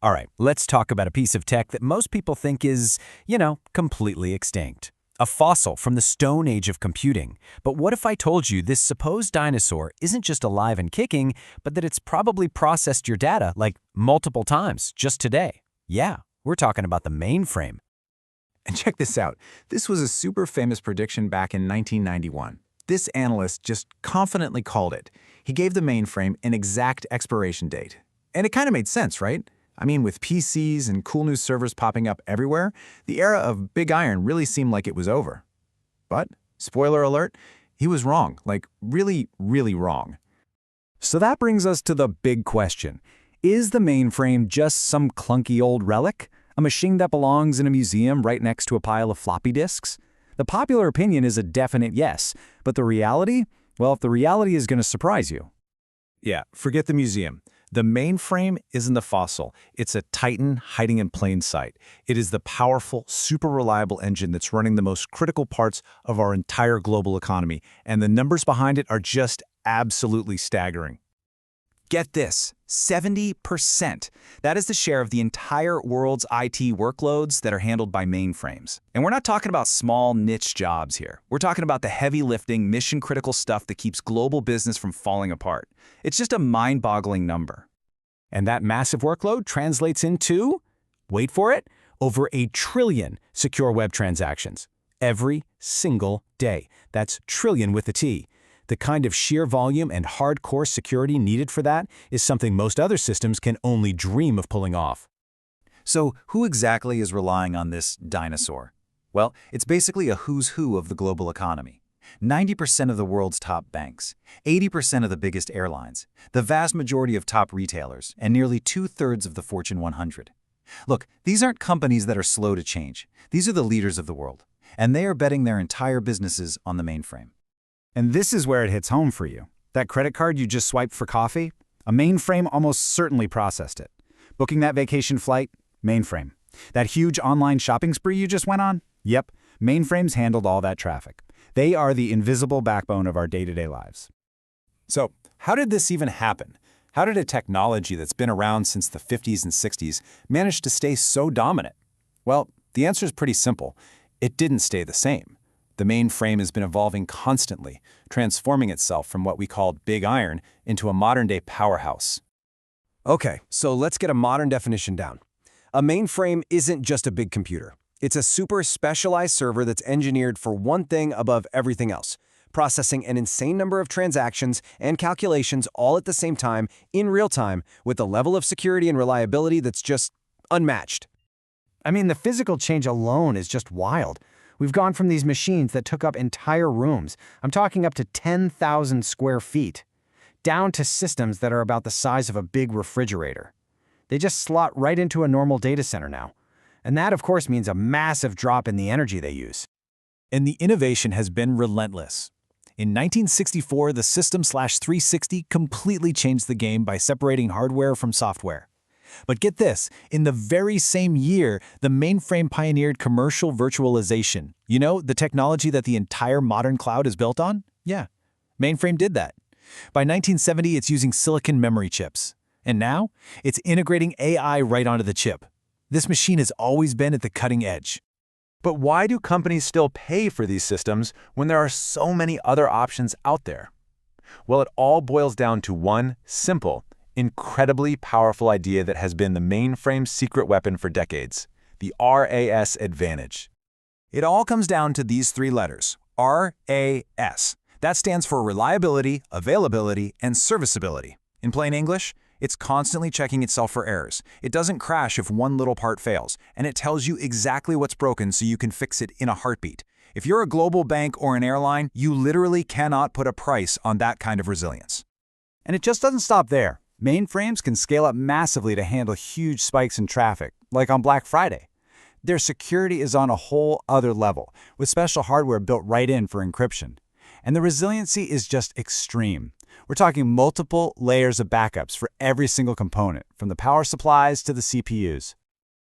All right, let's talk about a piece of tech that most people think is, completely extinct. A fossil from the Stone Age of computing. But what if I told you this supposed dinosaur isn't just alive and kicking, but that it's probably processed your data like multiple times just today? Yeah, we're talking about the mainframe. And check this out. This was a super famous prediction back in 1991. This analyst just confidently called it. He gave the mainframe an exact expiration date. And it kind of made sense, right? I mean, with PCs and cool new servers popping up everywhere, the era of big iron really seemed like it was over. But, spoiler alert, he was wrong, like really, really wrong. So that brings us to the big question. Is the mainframe just some clunky old relic? A machine that belongs in a museum right next to a pile of floppy disks? The popular opinion is a definite yes, but the reality? Well, if the reality is going to surprise you. Yeah, forget the museum. The mainframe isn't the fossil. It's a titan hiding in plain sight. It is the powerful, super reliable engine that's running the most critical parts of our entire global economy, and the numbers behind it are just absolutely staggering. Get this, 70%. That is the share of the entire world's IT workloads that are handled by mainframes. And we're not talking about small niche jobs here. We're talking about the heavy lifting, mission-critical stuff that keeps global business from falling apart. It's just a mind-boggling number. And that massive workload translates into, wait for it, over 1 trillion secure web transactions. Every single day. That's trillion with a T. The kind of sheer volume and hardcore security needed for that is something most other systems can only dream of pulling off. So who exactly is relying on this dinosaur? Well, it's basically a who's who of the global economy. 90% of the world's top banks, 80% of the biggest airlines, the vast majority of top retailers, and nearly 2/3 of the Fortune 100. Look, these aren't companies that are slow to change. These are the leaders of the world, and they are betting their entire businesses on the mainframe. And this is where it hits home for you. That credit card you just swiped for coffee? A mainframe almost certainly processed it. Booking that vacation flight? Mainframe. That huge online shopping spree you just went on? Yep, mainframes handled all that traffic. They are the invisible backbone of our day-to-day lives. So, how did this even happen? How did a technology that's been around since the 50s and 60s manage to stay so dominant? Well, the answer is pretty simple. It didn't stay the same. The mainframe has been evolving constantly, transforming itself from what we called big iron into a modern-day powerhouse. Okay, so let's get a modern definition down. A mainframe isn't just a big computer. It's a super specialized server that's engineered for one thing above everything else, processing an insane number of transactions and calculations all at the same time, in real time, with a level of security and reliability that's just unmatched. I mean, the physical change alone is just wild. We've gone from these machines that took up entire rooms, I'm talking up to 10,000 square feet, down to systems that are about the size of a big refrigerator. They just slot right into a normal data center now. And that, of course, means a massive drop in the energy they use. And the innovation has been relentless. In 1964, the System/360 completely changed the game by separating hardware from software. But get this, in the very same year, the mainframe pioneered commercial virtualization. You know, the technology that the entire modern cloud is built on? Yeah, mainframe did that. By 1970, it's using silicon memory chips. And now, it's integrating AI right onto the chip. This machine has always been at the cutting edge. But why do companies still pay for these systems when there are so many other options out there? Well, it all boils down to one simple, incredibly powerful idea that has been the mainframe's secret weapon for decades, the RAS advantage. It all comes down to these 3 letters, RAS. That stands for reliability, availability, and serviceability. In plain English, it's constantly checking itself for errors. It doesn't crash if one little part fails, and it tells you exactly what's broken so you can fix it in a heartbeat. If you're a global bank or an airline, you literally cannot put a price on that kind of resilience. And it just doesn't stop there. Mainframes can scale up massively to handle huge spikes in traffic, like on Black Friday. Their security is on a whole other level, with special hardware built right in for encryption. And the resiliency is just extreme. We're talking multiple layers of backups for every single component, from the power supplies to the CPUs.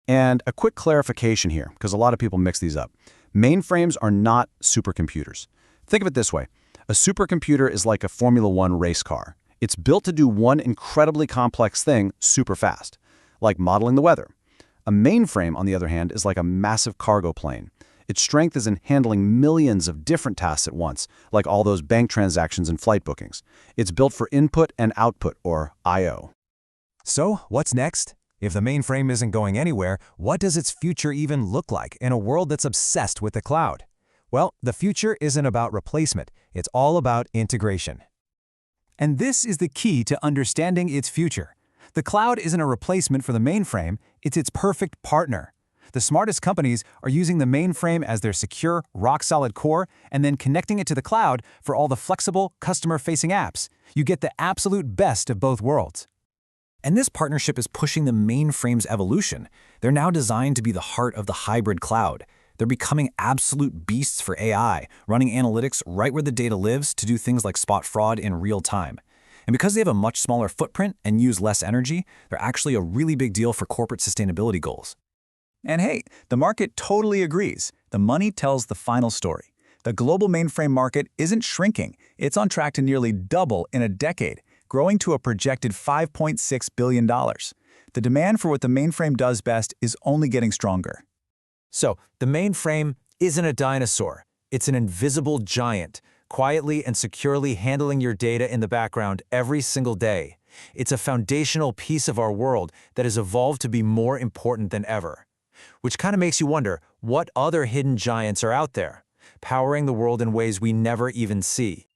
And a quick clarification here, because a lot of people mix these up. Mainframes are not supercomputers. Think of it this way. A supercomputer is like a Formula One race car. It's built to do one incredibly complex thing super fast. like modeling the weather. A mainframe, on the other hand, is like a massive cargo plane. Its strength is in handling millions of different tasks at once, like all those bank transactions and flight bookings. It's built for input and output, or I/O. So, what's next? If the mainframe isn't going anywhere, what does its future even look like in a world that's obsessed with the cloud? Well, the future isn't about replacement. It's all about integration. And this is the key to understanding its future. The cloud isn't a replacement for the mainframe, it's its perfect partner. The smartest companies are using the mainframe as their secure, rock-solid core and then connecting it to the cloud for all the flexible, customer-facing apps. You get the absolute best of both worlds. And this partnership is pushing the mainframe's evolution. They're now designed to be the heart of the hybrid cloud. They're becoming absolute beasts for AI, running analytics right where the data lives to do things like spot fraud in real time. And because they have a much smaller footprint and use less energy, they're actually a really big deal for corporate sustainability goals. And hey, the market totally agrees. The money tells the final story. The global mainframe market isn't shrinking. It's on track to nearly double in a decade, growing to a projected $5.6 billion. The demand for what the mainframe does best is only getting stronger. So, the mainframe isn't a dinosaur. It's an invisible giant, quietly and securely handling your data in the background every single day. It's a foundational piece of our world that has evolved to be more important than ever. Which kind of makes you wonder, what other hidden giants are out there, powering the world in ways we never even see?